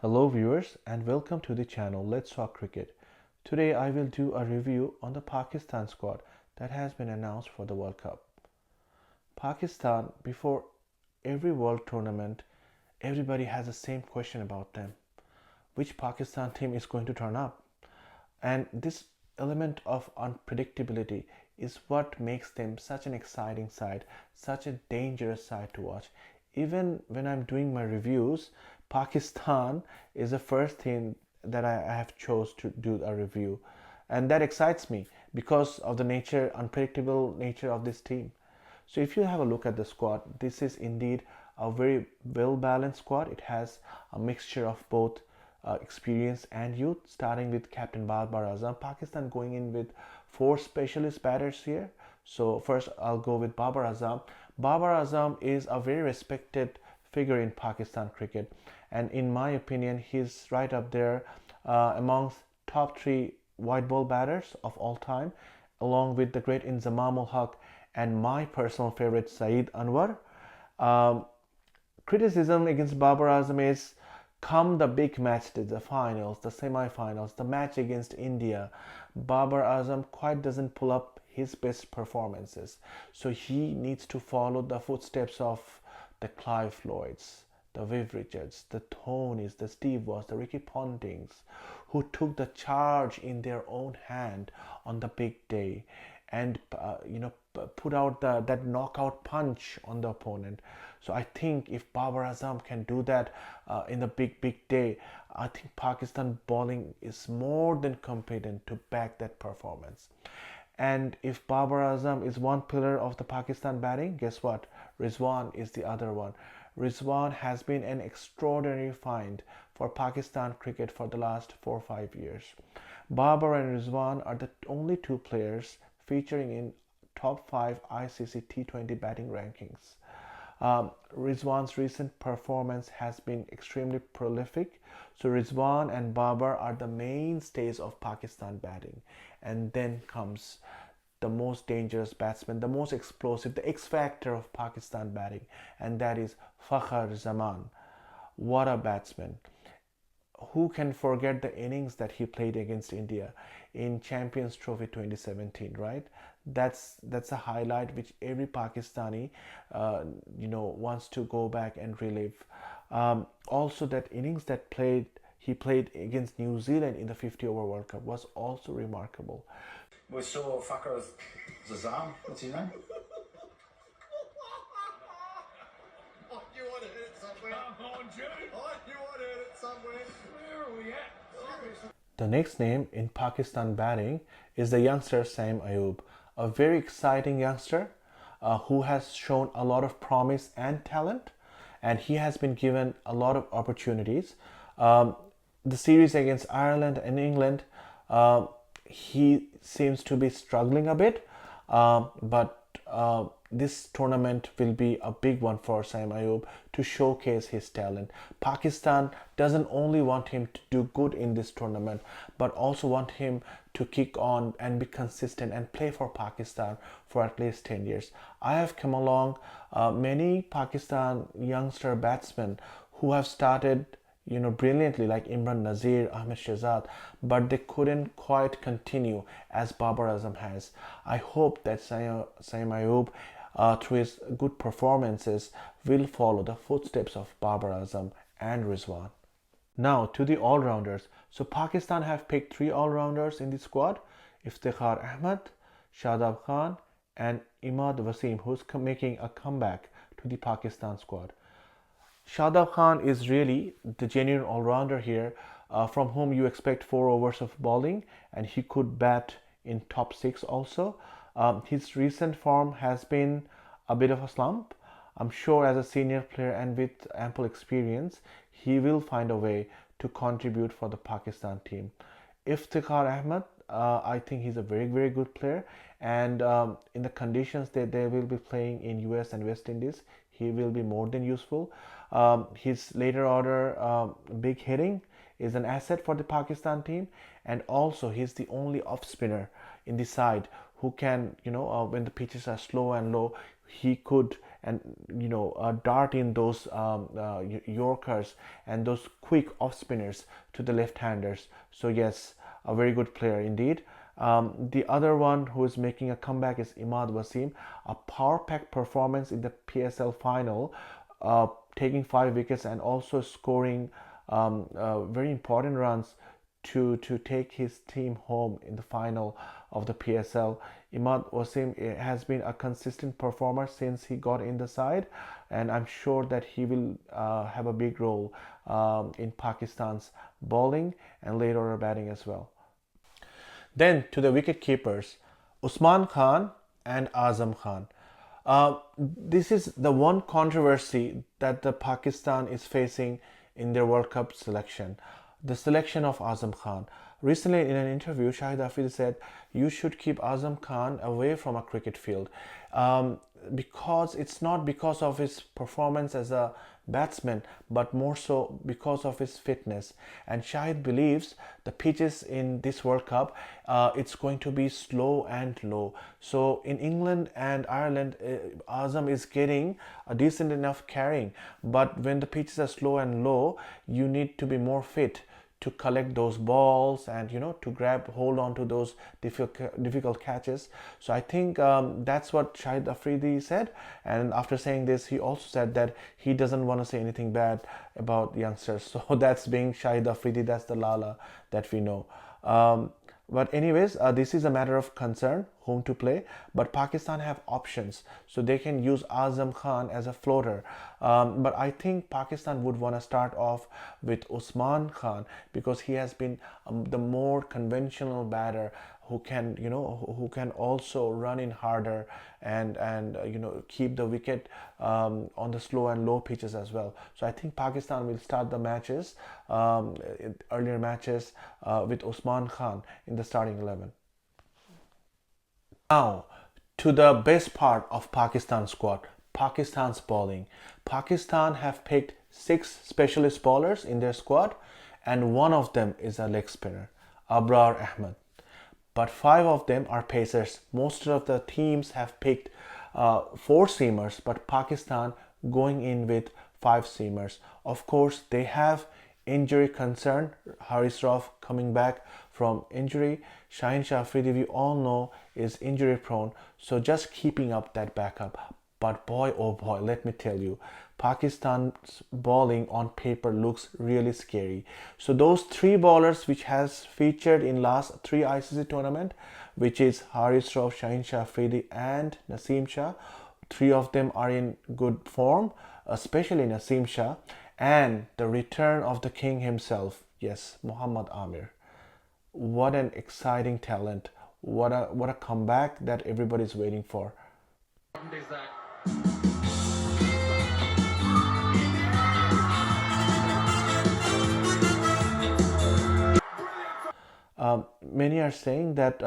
Hello viewers and welcome to the channel Let's Talk Cricket. Today I will do a review on the Pakistan squad that has been announced for the World Cup. Pakistan, before every world tournament, everybody has the same question about them. Which Pakistan team is going to turn up? And this element of unpredictability is what makes them such an exciting side, such a dangerous side to watch. Even when I'm doing my reviews, Pakistan is the first thing that I have chose to do a review. And that excites me because of the unpredictable nature of this team. So if you have a look at the squad, this is indeed a very well balanced squad. It has a mixture of both experience and youth, starting with Captain Babar Azam. Pakistan going in with four specialist batters here. So first I'll go with Babar Azam. Babar Azam is a very respected figure in Pakistan cricket, and in my opinion he's right up there amongst top three white ball batters of all time, along with the great Inzamam ul Haq and my personal favorite Saeed Anwar. Um, Criticism against Babar Azam is, come the big matches, the finals, the semi-finals, the match against India, Babar Azam quite doesn't pull up his best performances. So he needs to follow the footsteps of the Clive Lloyds, the Viv Richards, the Tonys, the Steve Waugh, the Ricky Pontings, who took the charge in their own hand on the big day and put out that knockout punch on the opponent. So I think if Babar Azam can do that in the big day, I think Pakistan bowling is more than competent to back that performance. And if Babar Azam is one pillar of the Pakistan batting, guess what? Rizwan is the other one. Rizwan has been an extraordinary find for Pakistan cricket for the last 4 or 5 years. Babar and Rizwan are the only two players featuring in top 5 ICC T20 batting rankings. Rizwan's recent performance has been extremely prolific. So Rizwan and Babar are the mainstays of Pakistan batting. And then comes the most dangerous batsman, the most explosive, the X factor of Pakistan batting, and that is Fakhar Zaman. What a batsman! Who can forget the innings that he played against India in Champions Trophy 2017, right? That's a highlight which every Pakistani wants to go back and relive. Also, that innings that he played against New Zealand in the 50 over World Cup was also remarkable. We saw Fakhar Zazam, what's his name? Oh, you want to hit it somewhere? Come on, Jude. Oh, you want to hit it somewhere? Where are we at? Seriously. The next name in Pakistan batting is the youngster Saim Ayub, a very exciting youngster who has shown a lot of promise and talent, and he has been given a lot of opportunities. The series against Ireland and England, he seems to be struggling a bit, but this tournament will be a big one for Saim Ayub to showcase his talent. Pakistan doesn't only want him to do good in this tournament, but also want him to kick on and be consistent and play for Pakistan for at least 10 years. I have come along many Pakistan youngster batsmen who have started brilliantly, like Imran Nazir, Ahmed Shahzad, but they couldn't quite continue as Babar Azam has. I hope that Saim Ayub, through his good performances, will follow the footsteps of Babar Azam and Rizwan. Now to the all-rounders. So Pakistan have picked 3 all-rounders in the squad: Iftikhar Ahmed, Shadab Khan, and Imad Wasim, who's making a comeback to the Pakistan squad. Shadab Khan is really the genuine all-rounder here, from whom you expect 4 overs of bowling, and he could bat in top 6 also. His recent form has been a bit of a slump. I'm sure as a senior player and with ample experience, he will find a way to contribute for the Pakistan team. Iftikhar Ahmed, I think he's a very good player, and in the conditions that they will be playing in US and West Indies, he will be more than useful. His later order big hitting is an asset for the Pakistan team, and also he's the only off spinner in the side who can, when the pitches are slow and low, he could and dart in those yorkers and those quick off spinners to the left-handers. So yes, a very good player indeed. The other one who is making a comeback is Imad Wasim, a power pack performance in the PSL final, taking 5 wickets and also scoring very important runs to take his team home in the final of the PSL. Imad Wasim has been a consistent performer since he got in the side, and I'm sure that he will have a big role in Pakistan's bowling and later order batting as well. Then to the wicket keepers, Usman Khan and Azam Khan. This is the one controversy that the Pakistan is facing in their World Cup selection. The selection of Azam Khan. Recently, in an interview, Shahid Afridi said, "You should keep Azam Khan away from a cricket field because it's not because of his performance as a batsman, but more so because of his fitness." And Shahid believes the pitches in this World Cup, it's going to be slow and low. So in England and Ireland, Azam is getting a decent enough carrying, but when the pitches are slow and low, you need to be more fit to collect those balls and to hold on to those difficult catches. So I think that's what Shahid Afridi said, and after saying this, he also said that he doesn't want to say anything bad about youngsters. So that's being Shahid Afridi, that's the Lala that we know. But anyways, this is a matter of concern whom to play, but Pakistan have options, so they can use Azam Khan as a floater. But I think Pakistan would want to start off with Usman Khan because he has been the more conventional batter who can also run in harder and keep the wicket on the slow and low pitches as well. So I think Pakistan will start the matches, earlier matches, with Usman Khan in the starting 11. Now to the best part of Pakistan squad, Pakistan's bowling. Pakistan have picked 6 specialist bowlers in their squad, and one of them is a leg spinner, Abrar Ahmed. But 5 of them are pacers. Most of the teams have picked 4 seamers, but Pakistan going in with 5 seamers. Of course, they have injury concern. Haris Rauf coming back from injury. Shaheen Shah Afridi, we all know, is injury prone. So just keeping up that backup. But boy, oh boy, let me tell you, Pakistan's bowling on paper looks really scary. So those 3 bowlers which has featured in last 3 ICC tournament, which is Haris Rauf, Shaheen Shah Afridi and Naseem Shah, 3 of them are in good form, especially Naseem Shah, and the return of the king himself, yes, Muhammad Amir. What an exciting talent. What a comeback that everybody's waiting for. Is that Many are saying that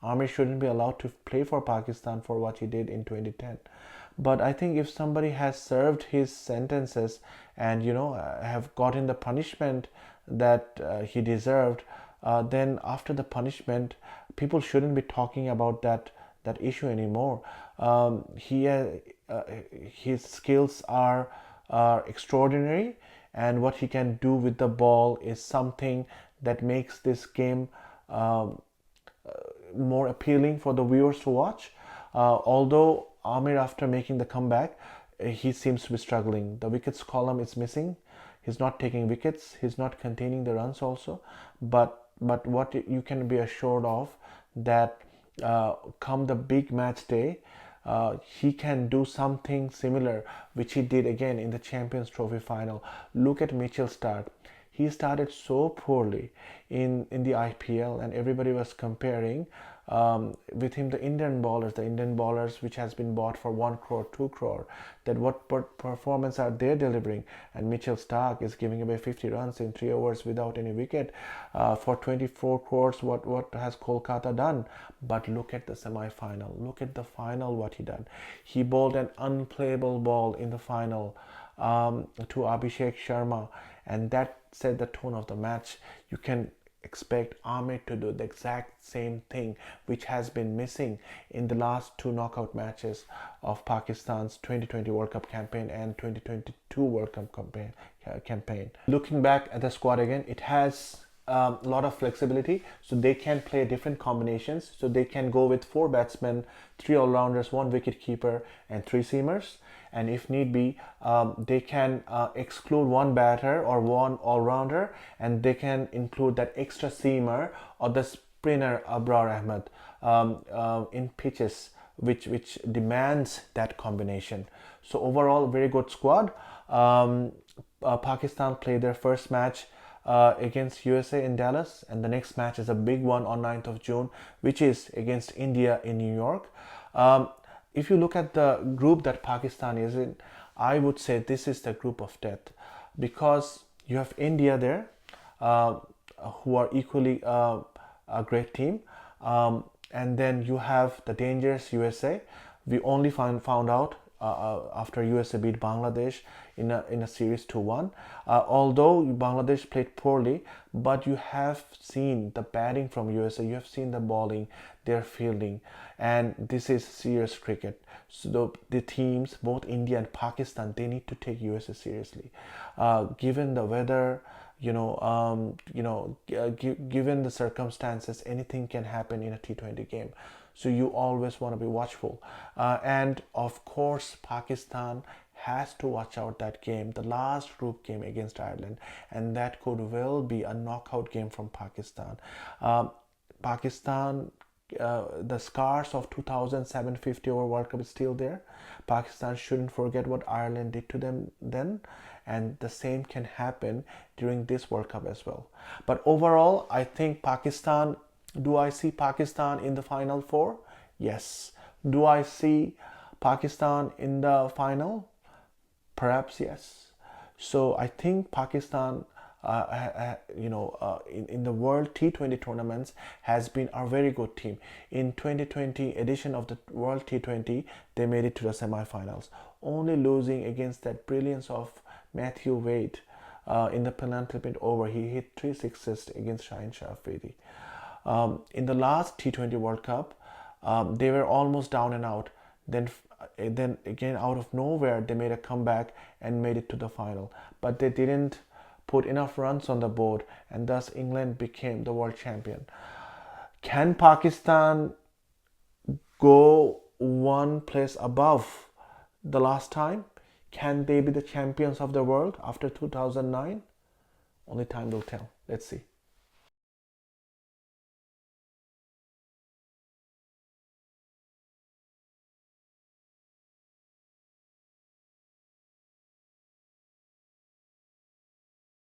Amir shouldn't be allowed to play for Pakistan for what he did in 2010. But I think if somebody has served his sentences and have gotten the punishment that he deserved, then after the punishment, people shouldn't be talking about that issue anymore. His skills are extraordinary, and what he can do with the ball is something that makes this game more appealing for the viewers to watch. Although Amir, after making the comeback, he seems to be struggling. The wickets column is missing. He's not taking wickets. He's not containing the runs also. But what you can be assured of that come the big match day, he can do something similar, which he did again in the Champions Trophy final. Look at Mitchell Starc. He started so poorly in the IPL, and everybody was comparing with him the Indian bowlers which has been bought for 1 crore, 2 crore, that what performance are they delivering? And Mitchell Starc is giving away 50 runs in 3 overs without any wicket for 24 crores. What has Kolkata done? But look at the semi-final. Look at the final, what he done. He bowled an unplayable ball in the final to Abhishek Sharma, and that set the tone of the match. You can expect Ahmed to do the exact same thing which has been missing in the last two knockout matches of Pakistan's 2020 World Cup campaign and 2022 World Cup campaign. Looking back at the squad again, it has a lot of flexibility, so they can play different combinations. So they can go with 4 batsmen, 3 all-rounders, 1 wicket-keeper and 3 seamers. And if need be, they can exclude 1 batter or 1 all-rounder, and they can include that extra seamer or the spinner Abrar Ahmed in pitches which demands that combination. So overall, very good squad. Pakistan played their first match against USA in Dallas, and the next match is a big one on 9th of June, which is against India in New York. If you look at the group that Pakistan is in, I would say this is the group of death, because you have India there, who are equally a great team, and then you have the dangerous USA. We only found out after USA beat Bangladesh in a series 2-1. Although Bangladesh played poorly, but you have seen the batting from USA, you have seen the bowling, their fielding, and this is serious cricket. So the teams, both India and Pakistan, they need to take USA seriously. Given the weather, given the circumstances, anything can happen in a T20 game. So you always want to be watchful. And of course, Pakistan has to watch out that game, the last group game against Ireland, and that could well be a knockout game from Pakistan. Pakistan, the scars of 2007 50 over World Cup is still there. Pakistan shouldn't forget what Ireland did to them then, and the same can happen during this World Cup as well. But overall, I think Pakistan, do I see Pakistan in the final 4? Yes. Do I see Pakistan in the final? Perhaps yes. So I think Pakistan, in the World T20 tournaments, has been a very good team. In 2020 edition of the World T20, they made it to the semi-finals, only losing against that brilliance of Matthew Wade in the penultimate over. He hit 3 sixes against Shaheen Shah Afridi. In the last T20 World Cup, they were almost down and out. Then again, out of nowhere, they made a comeback and made it to the final. But they didn't put enough runs on the board, and thus England became the world champion. Can Pakistan go one place above the last time? Can they be the champions of the world after 2009? Only time will tell. Let's see.